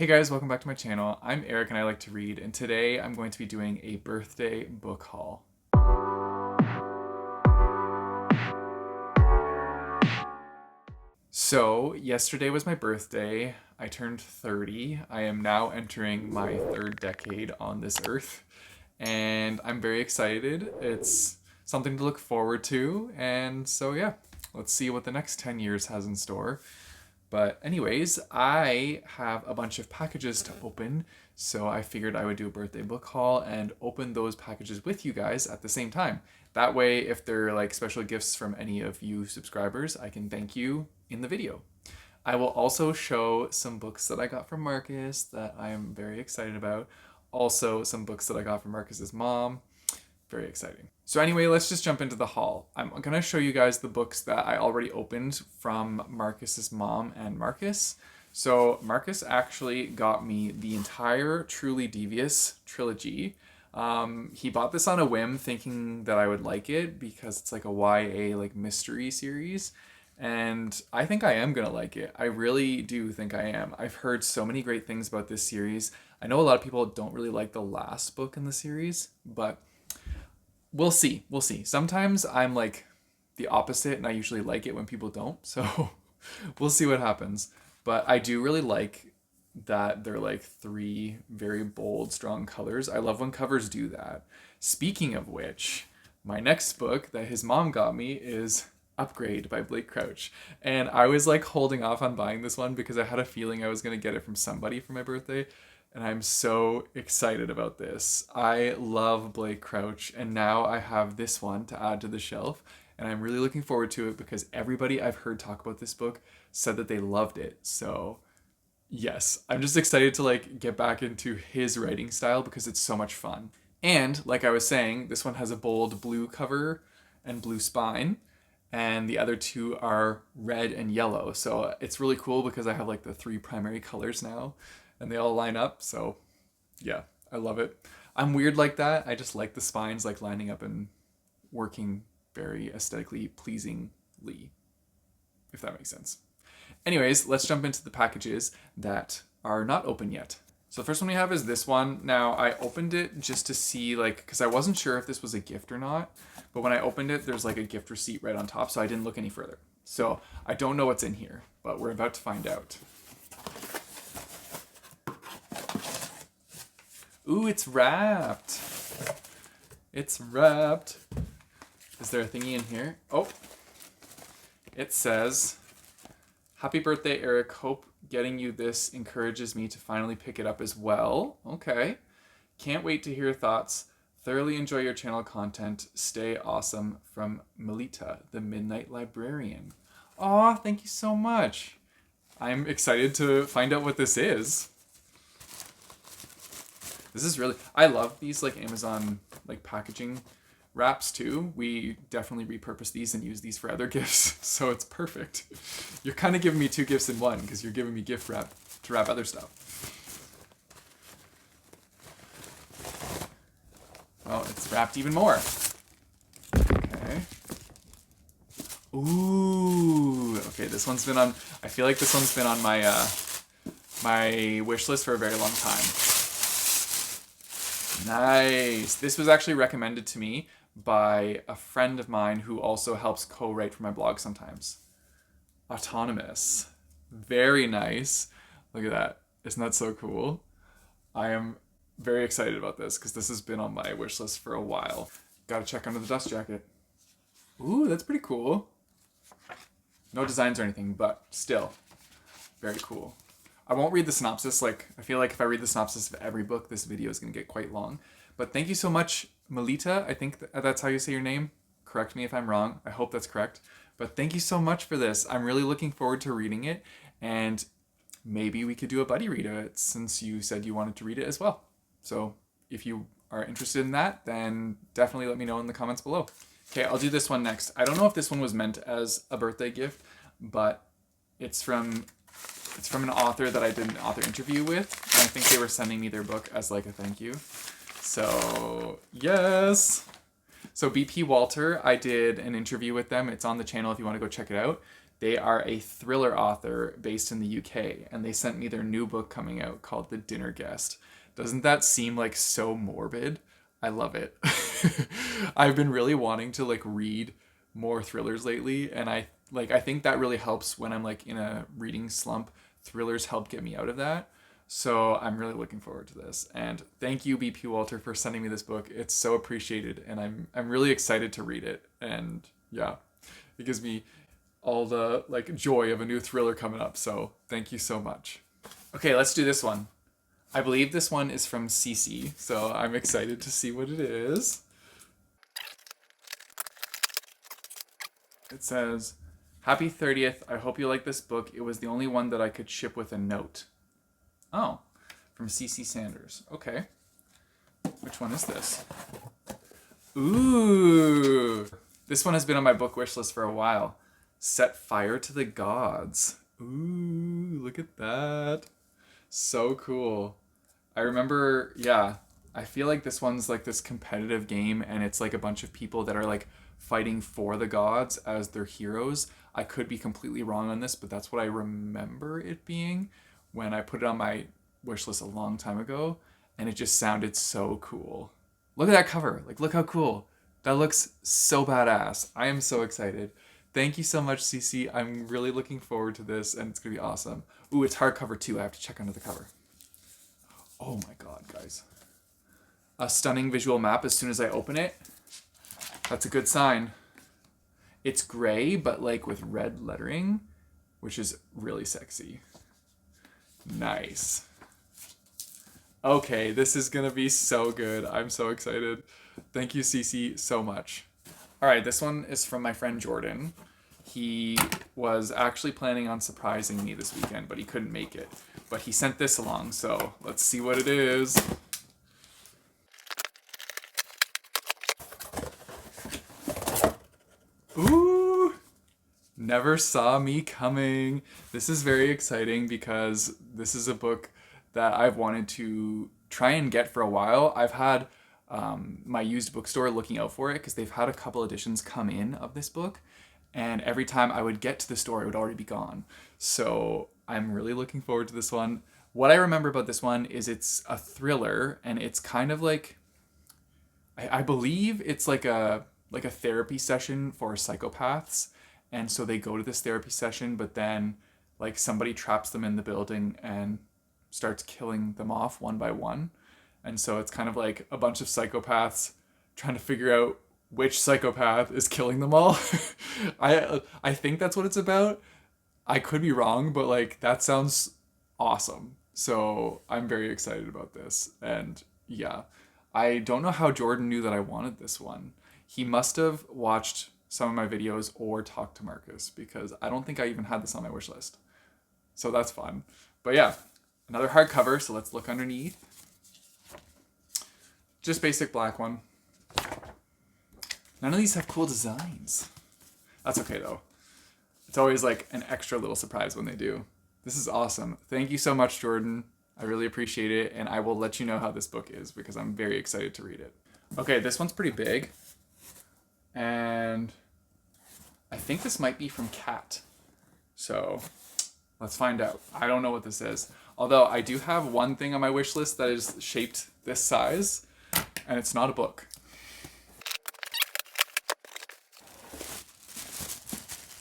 Hey guys, welcome back to my channel. I'm Eric and I like to read, and today I'm going to be doing a birthday book haul. So, yesterday was my birthday. I turned 30. I am now entering my third decade on this earth, and I'm very excited. It's something to look forward to, and so yeah, let's see what the next 10 years has in store. But anyways, I have a bunch of packages to open, so I figured I would do a birthday book haul and open those packages with you guys at the same time. That way, if they're like special gifts from any of you subscribers, I can thank you in the video. I will also show some books that I got from Marcus that I am very excited about. Also, some books that I got from Marcus's mom. Very exciting. So anyway, let's just jump into the haul. I'm going to show you guys the books that I already opened from Marcus's mom and Marcus. So Marcus actually got me the entire Truly Devious trilogy. He bought this on a whim thinking that I would like it because it's like a YA like mystery series. And I think I am going to like it. I really do think I am. I've heard so many great things about this series. I know a lot of people don't really like the last book in the series, but we'll see. We'll see. Sometimes I'm like the opposite and I usually like it when people don't. So we'll see what happens. But I do really like that they're like three very bold, strong colors. I love when covers do that. Speaking of which, my next book that his mom got me is Upgrade by Blake Crouch. And I was like holding off on buying this one because I had a feeling I was going to get it from somebody for my birthday. And I'm so excited about this. I love Blake Crouch, and now I have this one to add to the shelf, and I'm really looking forward to it because everybody I've heard talk about this book said that they loved it. So, yes, I'm just excited to like get back into his writing style because it's so much fun. And like I was saying, this one has a bold blue cover and blue spine, and the other two are red and yellow. So, it's really cool because I have like the three primary colors now and they all line up. So yeah, I love it. I'm weird like that. I just like the spines like lining up and working very aesthetically pleasingly, if that makes sense. Anyways, let's jump into the packages that are not open yet. So the first one we have is this one. Now I opened it just to see like, because I wasn't sure if this was a gift or not, but when I opened it, there's like a gift receipt right on top, so I didn't look any further. So I don't know what's in here, but we're about to find out. Ooh, it's wrapped. It's wrapped. Is there a thingy in here? Oh, it says, "Happy birthday, Eric. Hope getting you this encourages me to finally pick it up as well." Okay. "Can't wait to hear your thoughts. Thoroughly enjoy your channel content. Stay awesome, from Melita, the Midnight Librarian." Aw, thank you so much. I'm excited to find out what this is. This is really, I love these like Amazon like packaging wraps too. We definitely repurpose these and use these for other gifts, so it's perfect. You're kind of giving me two gifts in one because you're giving me gift wrap to wrap other stuff. Oh, it's wrapped even more. Okay. Ooh. Okay, this one's been on, I feel like this one's been on my my wish list for a very long time. Nice. This was actually recommended to me by a friend of mine who also helps co-write for my blog sometimes. Autonomous. Very nice. Look at that. Isn't that so cool? I am very excited about this because this has been on my wish list for a while. Gotta check under the dust jacket. Ooh, that's pretty cool. No designs or anything, but still, very cool. I won't read the synopsis. Like, I feel like if I read the synopsis of every book, this video is going to get quite long. But thank you so much, Melita. I think that's how you say your name. Correct me if I'm wrong. I hope that's correct. But thank you so much for this. I'm really looking forward to reading it. And maybe we could do a buddy read of it since you said you wanted to read it as well. So if you are interested in that, then definitely let me know in the comments below. Okay, I'll do this one next. I don't know if this one was meant as a birthday gift, but it's from an author that I did an author interview with, and I think they were sending me their book as like a thank you. So, yes! So BP Walter, I did an interview with them. It's on the channel if you want to go check it out. They are a thriller author based in the UK, and they sent me their new book coming out called The Dinner Guest. Doesn't that seem like so morbid? I love it. I've been really wanting to like read more thrillers lately, and I think that really helps when I'm like in a reading slump. Thrillers help get me out of that. So I'm really looking forward to this. And thank you, BP Walter, for sending me this book. It's so appreciated, and I'm really excited to read it. And yeah, it gives me all the like joy of a new thriller coming up. So thank you so much. Okay, let's do this one. I believe this one is from Cece, so I'm excited to see what it is. It says, "Happy 30th. I hope you like this book. It was the only one that I could ship with a note." Oh, from Cece Sanders. Okay. Which one is this? Ooh. This one has been on my book wish list for a while. Set Fire to the Gods. Ooh, look at that. So cool. I remember, yeah, I feel like this one's like this competitive game, and it's like a bunch of people that are like fighting for the gods as their heroes. I could be completely wrong on this, but that's what I remember it being when I put it on my wish list a long time ago, and it just sounded so cool. Look at that cover. Like, look how cool. That looks so badass. I am so excited. Thank you so much, Cece. I'm really looking forward to this, and it's going to be awesome. Ooh, it's hardcover too. I have to check under the cover. Oh my god, guys. A stunning visual map as soon as I open it. That's a good sign. It's gray, but like with red lettering, which is really sexy. Nice. Okay, this is gonna be so good. I'm so excited. Thank you, Cece, so much. All right, this one is from my friend Jordan. He was actually planning on surprising me this weekend, but he couldn't make it. But he sent this along, so let's see what it is. Ooh! Never Saw Me Coming. This is very exciting because this is a book that I've wanted to try and get for a while. I've had my used bookstore looking out for it because they've had a couple editions come in of this book, and every time I would get to the store, it would already be gone. So I'm really looking forward to this one. What I remember about this one is it's a thriller, and it's kind of like, I believe it's like a therapy session for psychopaths, and so they go to this therapy session, but then like somebody traps them in the building and starts killing them off one by one. And so it's kind of like a bunch of psychopaths trying to figure out which psychopath is killing them all. I think that's what it's about. I could be wrong, but like that sounds awesome. So I'm very excited about this. And yeah, I don't know how Jordan knew that I wanted this one. He must have watched some of my videos or talked to Marcus, because I don't think I even had this on my wish list. So that's fun. But yeah, another hardcover. So let's look underneath. Just basic black one. None of these have cool designs. That's okay though. It's always like an extra little surprise when they do. This is awesome. Thank you so much, Jordan. I really appreciate it, and I will let you know how this book is because I'm very excited to read it. Okay, this one's pretty big, and I think this might be from Cat. So let's find out. I don't know what this is. Although I do have one thing on my wish list that is shaped this size, and it's not a book.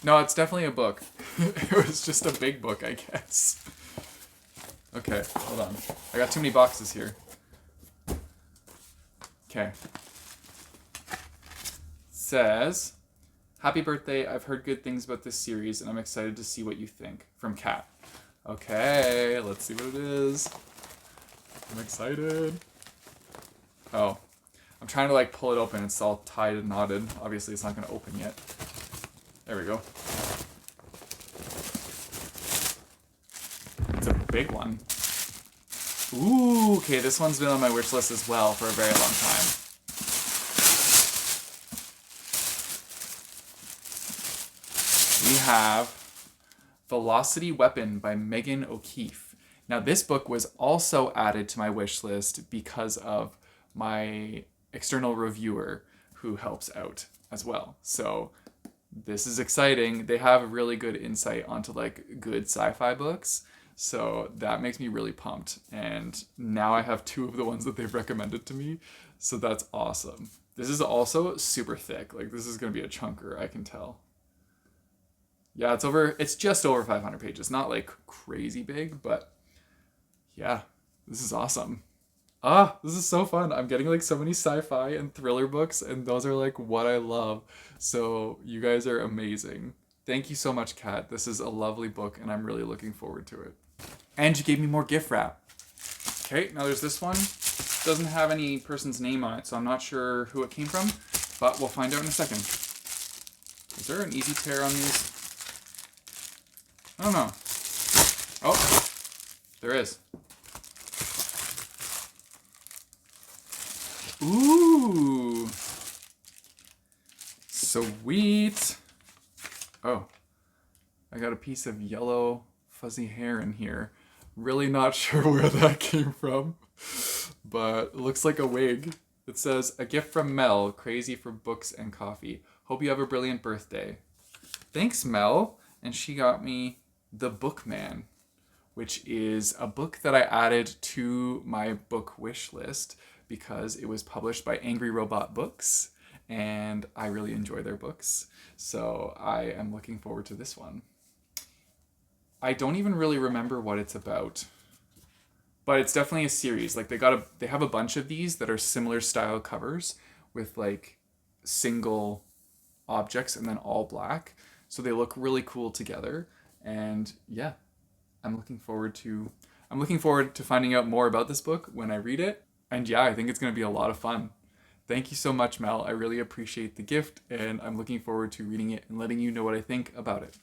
No, it's definitely a book. It was just a big book, I guess. Okay, hold on. I got too many boxes here. Okay. Says, "Happy birthday. I've heard good things about this series, and I'm excited to see what you think." From Kat. Okay, let's see what it is. I'm excited. Oh, I'm trying to like pull it open. It's all tied and knotted. Obviously, it's not going to open yet. There we go. It's a big one. Ooh, okay, this one's been on my wish list as well for a very long time. We have Velocity Weapon by Megan O'Keefe. Now, this book was also added to my wish list because of my external reviewer who helps out as well. So this is exciting. They have a really good insight onto like good sci-fi books. So that makes me really pumped. And now I have two of the ones that they've recommended to me. So that's awesome. This is also super thick. Like this is going to be a chunker, I can tell. Yeah, it's just over 500 pages. Not like crazy big, but yeah, this is awesome. This is so fun. I'm getting like so many sci-fi and thriller books, and those are like what I love. So you guys are amazing. Thank you so much, Kat. This is a lovely book, and I'm really looking forward to it. And you gave me more gift wrap. Okay, now there's this one. Doesn't have any person's name on it, so I'm not sure who it came from, but we'll find out in a second. Is there an easy tear on these? I don't know. Oh, there is. Ooh. Sweet. Oh, I got a piece of yellow fuzzy hair in here. Really not sure where that came from, but it looks like a wig. It says, "A gift from Mel, crazy for books and coffee. Hope you have a brilliant birthday." Thanks, Mel. And she got me The Bookman, which is a book that I added to my book wish list because it was published by Angry Robot Books, and I really enjoy their books. So I am looking forward to this one. I don't even really remember what it's about, but it's definitely a series. Like they have a bunch of these that are similar style covers with like single objects and then all black. So they look really cool together. And yeah, I'm looking forward to finding out more about this book when I read it. And yeah, I think it's going to be a lot of fun. Thank you so much, Mel. I really appreciate the gift, and I'm looking forward to reading it and letting you know what I think about it.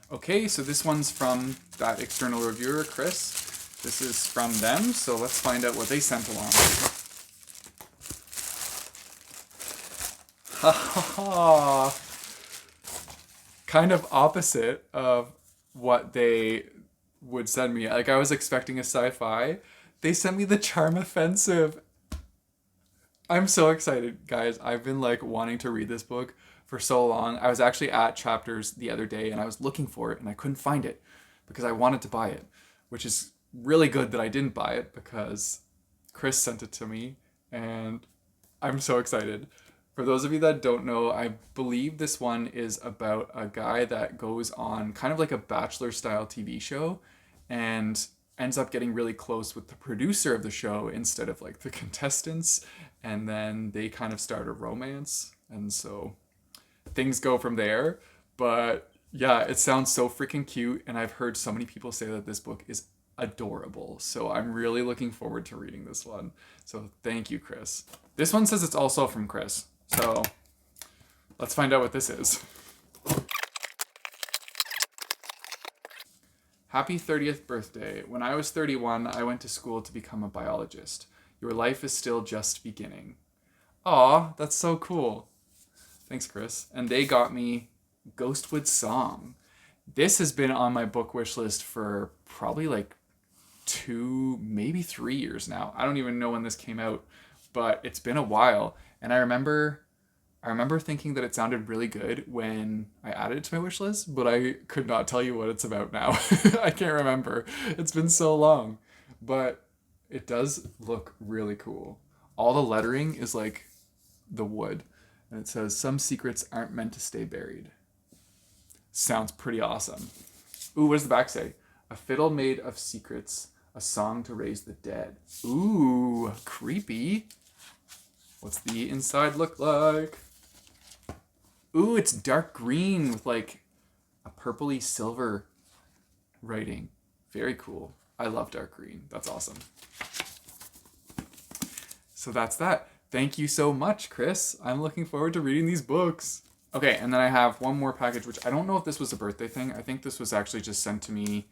Okay, so this one's from that external reviewer, Chris. This is from them, so let's find out what they sent along. Ha ha ha! Kind of opposite of what they would send me. Like I was expecting a sci-fi. They sent me The Charm Offensive. I'm so excited, guys. I've been like wanting to read this book for so long. I was actually at Chapters the other day and I was looking for it and I couldn't find it because I wanted to buy it, which is really good that I didn't buy it because Chris sent it to me and I'm so excited. For those of you that don't know, I believe this one is about a guy that goes on kind of like a Bachelor style TV show and ends up getting really close with the producer of the show instead of like the contestants. And then they kind of start a romance. And so things go from there. But yeah, it sounds so freaking cute. And I've heard so many people say that this book is adorable. So I'm really looking forward to reading this one. So thank you, Chris. This one says it's also from Chris. So let's find out what this is. Happy 30th birthday. When I was 31, I went to school to become a biologist. Your life is still just beginning. Aw, that's so cool. Thanks, Chris. And they got me Ghostwood Song. This has been on my book wish list for probably like 2, maybe 3 years now. I don't even know when this came out, but it's been a while. And I remember thinking that it sounded really good when I added it to my wish list, but I could not tell you what it's about now. I can't remember. It's been so long. But it does look really cool. All the lettering is like the wood. And it says, "Some secrets aren't meant to stay buried." Sounds pretty awesome. Ooh, what does the back say? "A fiddle made of secrets, a song to raise the dead." Ooh, creepy. What's the inside look like? Ooh, it's dark green with like a purpley silver writing. Very cool. I love dark green. That's awesome. So that's that. Thank you so much, Chris. I'm looking forward to reading these books. Okay, and then I have one more package, which I don't know if this was a birthday thing. I think this was actually just sent to me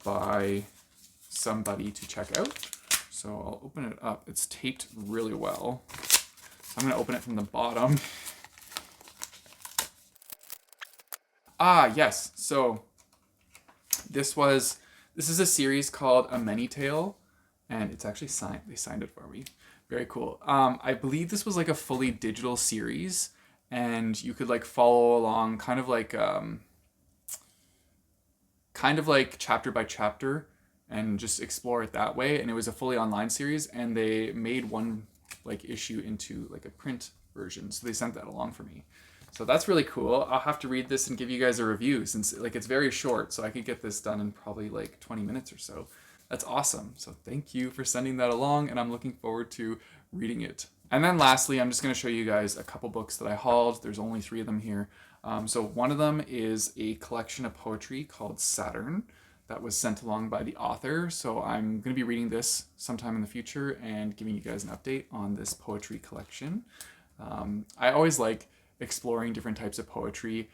by somebody to check out. So I'll open it up. It's taped really well. I'm going to open it from the bottom. Yes. So this is a series called A Many Tale, and it's actually signed. They signed it for me. Very cool. I believe this was like a fully digital series, and you could like follow along kind of like chapter by chapter and just explore it that way. And it was a fully online series, and they made one like issue into like a print version, so they sent that along for me. So that's really cool. I'll have to read this and give you guys a review, since like it's very short, so I could get this done in probably like 20 minutes or so. That's awesome. So thank you for sending that along, and I'm looking forward to reading it. And then lastly, I'm just going to show you guys a couple books that I hauled. There's only 3 of them here. So one of them is a collection of poetry called Saturn that was sent along by the author. So I'm going to be reading this sometime in the future and giving you guys an update on this poetry collection. I always like exploring different types of poetry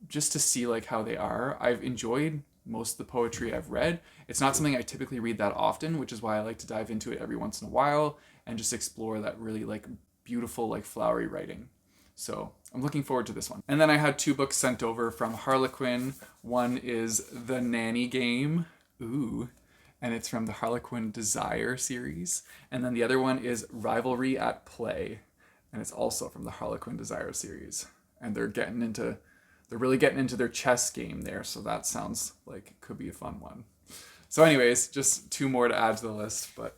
just to see like how they are. I've enjoyed most of the poetry I've read. It's not something I typically read that often, which is why I like to dive into it every once in a while and just explore that really like beautiful, like flowery writing. So I'm looking forward to this one. And then I had 2 books sent over from Harlequin. One is The Nanny Game. Ooh. And it's from the Harlequin Desire series. And then the other one is Rivalry at Play. And it's also from the Harlequin Desire series. And they're really getting into their chess game there. So that sounds like it could be a fun one. So anyways, just 2 more to add to the list. But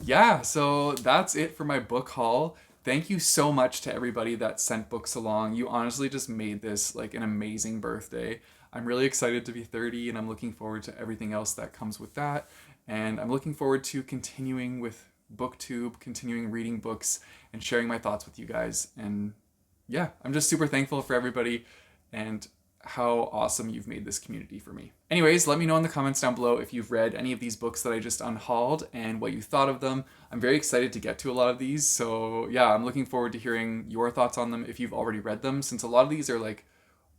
yeah, so that's it for my book haul. Thank you so much to everybody that sent books along. You honestly just made this like an amazing birthday. I'm really excited to be 30, and I'm looking forward to everything else that comes with that. And I'm looking forward to continuing with BookTube, continuing reading books and sharing my thoughts with you guys. And yeah, I'm just super thankful for everybody and how awesome you've made this community for me. Anyways, let me know in the comments down below if you've read any of these books that I just unhauled and what you thought of them. I'm very excited to get to a lot of these, so yeah, I'm looking forward to hearing your thoughts on them if you've already read them, since a lot of these are like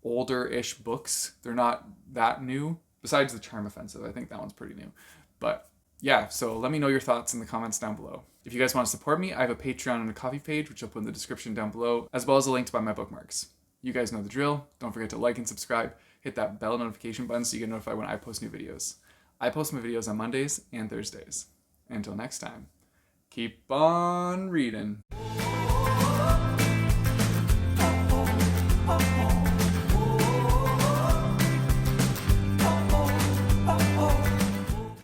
older-ish books. They're not that new, besides The Charm Offensive. I think that one's pretty new. But yeah, so let me know your thoughts in the comments down below. If you guys want to support me, I have a Patreon and a Ko-fi page, which I'll put in the description down below, as well as a link to buy my bookmarks. You guys know the drill. Don't forget to like and subscribe. Hit that bell notification button so you get notified when I post new videos. I post my videos on Mondays and Thursdays. Until next time, keep on reading.